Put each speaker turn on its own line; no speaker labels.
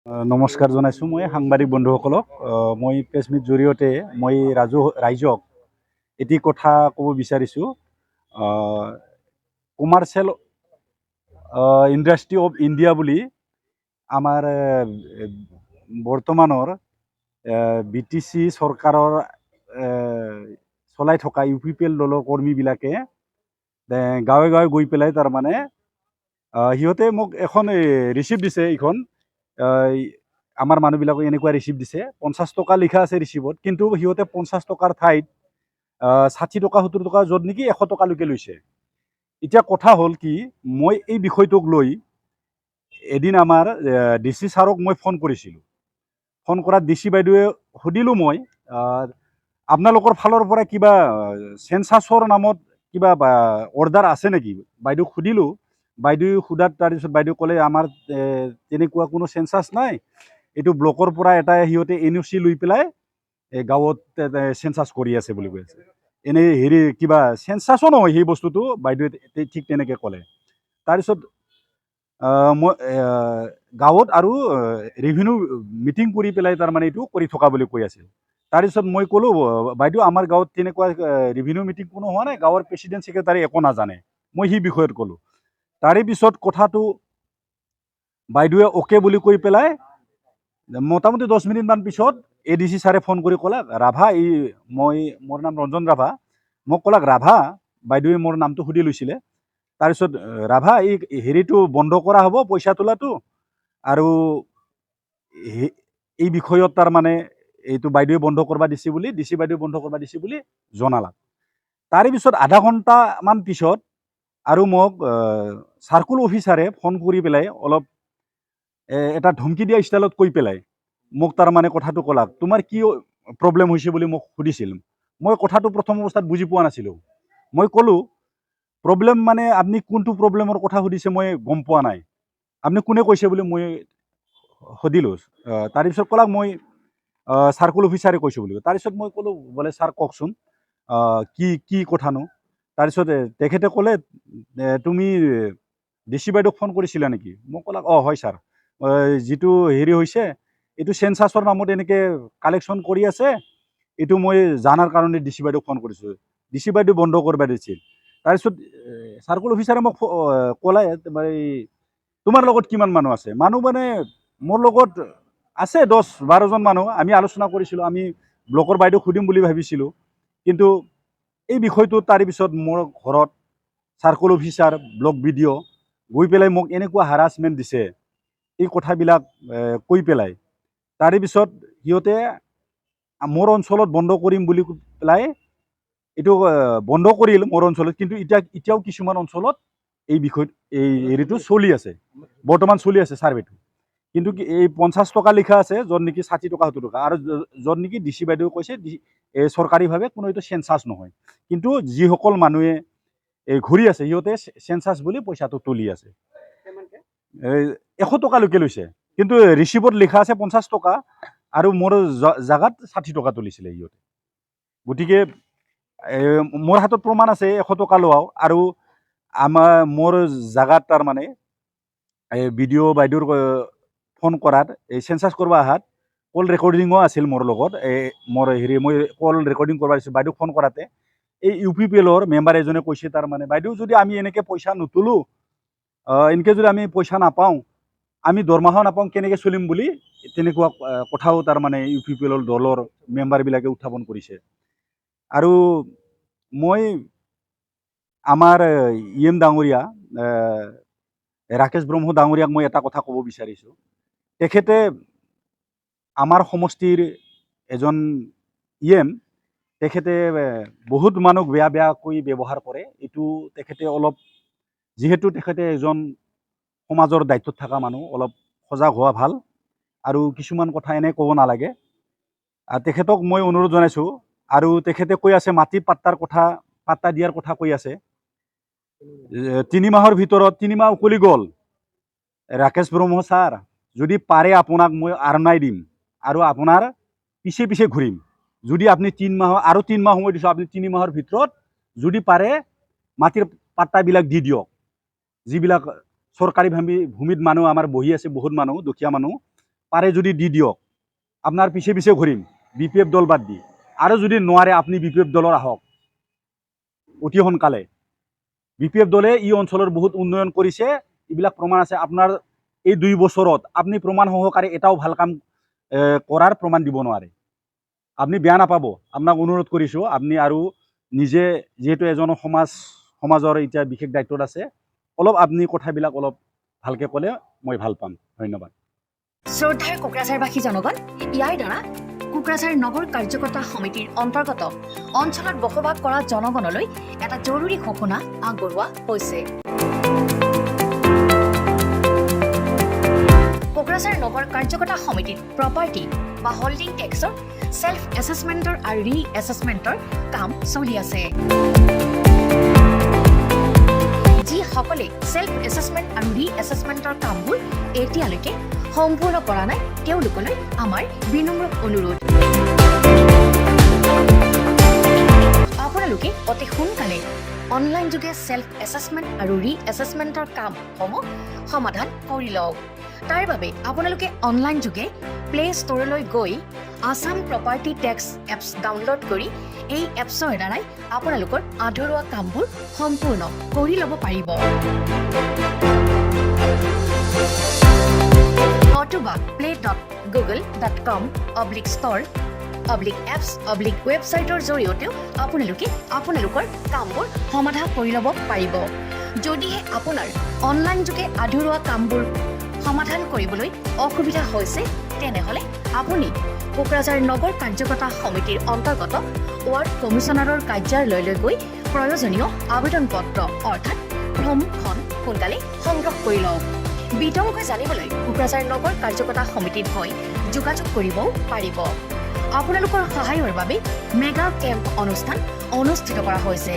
নমস্কাৰ জনাইছোঁ মই সাংবাদিক বন্ধুসকলক। মই প্ৰেছ মিট জৰিয়তে মই ৰাইজক এটি কথা ক'ব বিচাৰিছোঁ। কমাৰ্চিয়েল ইণ্ডাষ্ট্ৰী অফ ইণ্ডিয়া বুলি আমাৰ বৰ্তমানৰ BTC চৰকাৰৰ চলাই থকা UPPL দলৰ কৰ্মীবিলাকে গাঁৱে গাঁৱে গৈ পেলাই তাৰমানে সিহঁতে মোক এখন ৰিচিপ্ট দিছে। এইখন আমাৰ মানুহবিলাকক এনেকুৱা ৰিচিপ্ট দিছে, 50 টকা লিখা আছে ৰিচিপ্টত, কিন্তু সিহঁতে 50 টকাৰ ঠাইত 60 টকা 70 টকা য'ত নেকি 100 টকালৈকে লৈছে। এতিয়া কথা হ'ল কি, মই এই বিষয়টোক লৈ এদিন আমাৰ DC ছাৰক মই ফোন কৰিছিলোঁ। ফোন কৰাত DC বাইদেৱে সুধিলোঁ মই, আপোনালোকৰ ফালৰ পৰা কিবা চেঞ্চাছৰ নামত কিবা অৰ্ডাৰ আছে নেকি? বাইদেউক সুধিলোঁ। বাইদেৱে সোধাত তাৰপিছত বাইদেউ ক'লে আমাৰ তেনেকুৱা কোনো চেঞ্চাছ নাই, এইটো ব্লকৰ পৰা এটা সিহঁতে NOC লৈ পেলাই গাঁৱত চেঞ্চাছ কৰি আছে বুলি কৈ আছে। এনেই কিবা চেঞ্চাছো নহয় সেই বস্তুটো, বাইদেৱে ঠিক তেনেকৈ ক'লে। তাৰপিছত মই গাঁৱত আৰু ৰেভিনিউ মিটিং কৰি পেলাই তাৰমানে এইটো কৰি থকা বুলি কৈ আছিল। তাৰপিছত মই ক'লোঁ, বাইদেউ আমাৰ গাঁৱত তেনেকুৱা ৰেভিনিউ মিটিং কোনো হোৱা নাই, গাঁৱৰ প্ৰেচিডেণ্ট ছেক্ৰেটাৰী একো নাজানে। মই সেই বিষয়ত ক'লোঁ। তাৰে পিছত কথাটো বাইদেৱে অ'কে বুলি কৈ পেলাই মোটামুটি 10 মিনিটমান পিছত ADC ছাৰে ফোন কৰি ক'লাক, ৰাভা, মোৰ নাম ৰঞ্জন ৰাভা, মোক ক'লাক, ৰাভা, বাইদেৱে মোৰ নামটো সুধি লৈছিলে। তাৰপিছত, ৰাভা, এই হেৰিটো বন্ধ কৰা হ'ব, পইচা তোলাটো, আৰু এই বিষয়ত তাৰমানে এইটো বাইদেৱে বন্ধ কৰিব দিছে বুলি, DC বাইদেৱে বন্ধ কৰিব দিছে বুলি জনালাক। তাৰে পিছত আধা ঘণ্টামান পিছত আৰু মোক চাৰ্কুল অফিচাৰে ফোন কৰি পেলাই অলপ এটা ধমকি দিয়া ষ্টাইলত কৈ পেলাই মোক তাৰমানে কথাটো ক'লাক, তোমাৰ কি প্ৰব্লেম হৈছে বুলি মোক সুধিছিল। মই কথাটো প্ৰথম অৱস্থাত বুজি পোৱা নাছিলোঁ। মই ক'লোঁ, প্ৰব্লেম মানে আপুনি কোনটো প্ৰব্লেমৰ কথা সুধিছে মই গম পোৱা নাই, আপুনি কোনে কৈছে বুলি মই সুধিলোঁ। তাৰপিছত ক'লাক, মই চাৰ্কুল অফিচাৰে কৈছোঁ বুলি। তাৰপিছত মই ক'লোঁ, বোলে ছাৰ কওকচোন, কি কথানো? তাৰপিছত তেখেতে ক'লে, তুমি DC বাইদেউক ফোন কৰিছিলা নেকি? মই ক'লাক, হয় ছাৰ, যিটো হেৰি হৈছে এইটো চেঞ্চাছৰ নামত এনেকৈ কালেকশ্যন কৰি আছে, এইটো মই জানাৰ কাৰণে DC বাইদেউক ফোন কৰিছোঁ। DC বাইদেউ বন্ধ কৰিব দিছিল। তাৰপিছত চাৰ্কুল অফিচাৰে মোক ক'লে, তোমাৰ লগত কিমান মানুহ আছে? মানুহ মানে মোৰ লগত আছে 10-12জন মানুহ। আমি আলোচনা কৰিছিলোঁ, আমি ব্লকৰ বাইদেউক সুধিম বুলি ভাবিছিলোঁ, কিন্তু এই বিষয়টো তাৰে পিছত মোৰ ঘৰত চাৰ্কুল অফিচাৰ, ব্লক BDO গৈ পেলাই মোক এনেকুৱা হাৰাছমেণ্ট দিছে, এই কথাবিলাক কৈ পেলাই। তাৰে পিছত সিহঁতে মোৰ অঞ্চলত বন্ধ কৰিম বুলি পেলাই এইটো বন্ধ কৰিল মোৰ অঞ্চলত, কিন্তু এতিয়াও কিছুমান অঞ্চলত এই বিষয়ত এই হেৰিটো চলি আছে, বৰ্তমান চলি আছে ছাৰ্ভেটো। কিন্তু এই 50 টকা লিখা আছে, য'ত নেকি 60 টকা 70 টকা, আৰু য'ত নেকি DC বাইদেৱে কৈছে চৰকাৰীভাৱে কোনো এইটো চেঞ্চাছ নহয়, কিন্তু যিসকল মানুহে ঘূৰি আছে সিহঁতে চেঞ্চাছ বুলি পইচাটো তুলি আছে। 100 টকালৈকে লৈছে, কিন্তু ৰিচিপ্টত লিখা আছে 50 টকা, আৰু মোৰ জাগাত 60 টকা তুলিছিলে সিহঁতে। গতিকে মোৰ হাতত প্ৰমাণ আছে 100 টকা লোৱাও, আৰু মোৰ জাগাত তাৰমানে BDO বাইদেউৰ ফোন কৰাত, এই চেঞ্চাছ কৰিব অহাত কল ৰেকৰ্ডিঙো আছিল মোৰ লগত। মই কল ৰেকৰ্ডিং কৰিব দিছোঁ বাইদেউক ফোন কৰাতে। এই UPPLৰ মেম্বাৰ এজনে কৈছে, তাৰমানে বাইদেউ, যদি আমি এনেকৈ পইচা নুতোলো, এনেকৈ যদি আমি পইচা নাপাওঁ, আমি দৰমহাও নাপাওঁ, কেনেকৈ চলিম বুলি তেনেকুৱা কথাও তাৰমানে UPPLৰ দলৰ মেম্বাৰবিলাকে উত্থাপন কৰিছে। আৰু মই আমাৰ EM ডাঙৰীয়া ৰাকেশ ব্ৰহ্ম ডাঙৰীয়াক মই এটা কথা ক'ব বিচাৰিছোঁ। তেখেতে আমাৰ সমষ্টিৰ এজন EM, তেখেতে বহুত মানুহক বেয়াকৈ ব্যৱহাৰ কৰে। এইটো তেখেতে অলপ, যিহেতু তেখেতে এজন সমাজৰ দায়িত্বত থকা মানুহ, অলপ সজাগ হোৱা ভাল, আৰু কিছুমান কথা এনে ক'ব নালাগে। তেখেতক মই অনুৰোধ জনাইছোঁ। আৰু তেখেতে কৈ আছে মাটি পাট্টা দিয়াৰ কথা কৈ আছে। 3 মাহৰ ভিতৰত 3 মাহ উকলি গ'ল। ৰাকেশ ব্ৰহ্ম ছাৰ, যদি পাৰে আপোনাক মই আৰনাই দিম, আৰু আপোনাৰ পিছে পিছে ঘূৰিম। যদি আপুনি 3 মাহ আৰু 3 মাহ সময় দিছোঁ, আপুনি 3 মাহৰ ভিতৰত যদি পাৰে মাটিৰ পাট্টাবিলাক দি দিয়ক। যিবিলাক চৰকাৰী ভূমিত মানুহ আমাৰ বহি আছে, বহুত মানুহ, দুখীয়া মানুহ, পাৰে যদি দি দিয়ক, আপোনাৰ পিছে পিছে ঘূৰিম BPF দল বাদ দি। আৰু যদি নোৱাৰে আপুনি BPF দলৰ আহক অতি সোনকালে। BPF দলে এই অঞ্চলৰ বহুত উন্নয়ন কৰিছে, এইবিলাক প্ৰমাণ আছে। আপোনাৰ এই 2 বছৰত আপুনি প্ৰমাণ সহকাৰে এটাও ভাল কাম কৰাৰ প্ৰমাণ দিব নোৱাৰে। আপনি বেয়া নাপাব, আপোনাক অনুৰোধ কৰিছোঁ, আপনি আৰু নিজে যেহেতু এজন সমাজৰ এতিয়া বিশেষ দায়িত্বত আছে, অলপ আপনি কথাবিলাক অলপ ভালকে ক'লে মই ভাল পাম। ধন্যবাদ।
শ্ৰদ্ধাৰ কোকৰাঝাৰবাসী জনগণ, ইয়াৰ দ্বাৰা কোকৰাঝাৰ নগৰ কাৰ্যকৰ্তা সমিতিৰ অন্তৰ্গত অঞ্চলত বসবাস কৰা জনগণলৈ এটা জৰুৰী ঘোষণা আগবঢ়োৱা হৈছে। কোকৰাঝাৰ নগৰ কাৰ্যকৰ্তা সমিতিৰ প্ৰপাৰ্টি বা হোল্ডিং টেক্সৰ সেল্ফ এছেছমেণ্টৰ আৰু ৰি এছেছমেণ্টৰ কাম চলি আছে। যিসকলে সেল্ফ এছেছমেণ্ট আৰু ৰি এছেছমেণ্টৰ কামবোৰ এতিয়ালৈকে সম্পূৰ্ণ কৰা নাই, তেওঁলোকলৈ আমাৰ বিনম্ৰ অনুৰোধ, আপোনালোকে অতি সোনকালে অনলাইন যোগে সেল্ফ এছেছমেণ্ট আৰু ৰি এছেছমেণ্টৰ কামসমূহ সমাধান কৰি লওক। তাৰ বাবে আপোনালোকে অনলাইন যোগে প্লে ষ্ট'ৰলৈ গৈ Assam property tax apps download কৰি এই এপছৰ দ্বাৰাই আপোনালোকৰ আধৰুৱা কামবোৰ সম্পূৰ্ণ কৰি ল'ব পাৰিব। নতুবা play.google.com/store/apps/ৱেবছাইটৰ জৰিয়তেও আপোনালোকে আপোনালোকৰ কামবোৰ সমাধান কৰি ল'ব পাৰিব। যদিহে আপোনাৰ অনলাইন যোগে আধৰুৱা কামবোৰ সমাধান কৰিবলৈ অসুবিধা হৈছে, তেনেহ'লে আপুনি কোকৰাঝাৰ নগৰ কাৰ্যকৰ্তা সমিতিৰ অন্তৰ্গত ৱাৰ্ড কমিছনাৰৰ কাৰ্যালয়লৈ গৈ প্ৰয়োজনীয় আবেদন পত্ৰ অৰ্থাৎ ফৰ্মখন সোনকালে সংগ্ৰহ কৰি লওক। বিতংকৈ জানিবলৈ কোকৰাঝাৰ নগৰ কাৰ্যকৰ্তা সমিতিত হৈ যোগাযোগ কৰিবও পাৰিব। আপোনালোকৰ সহায়ৰ বাবে মেগা কেম্প অনুষ্ঠান অনুষ্ঠিত কৰা হৈছে।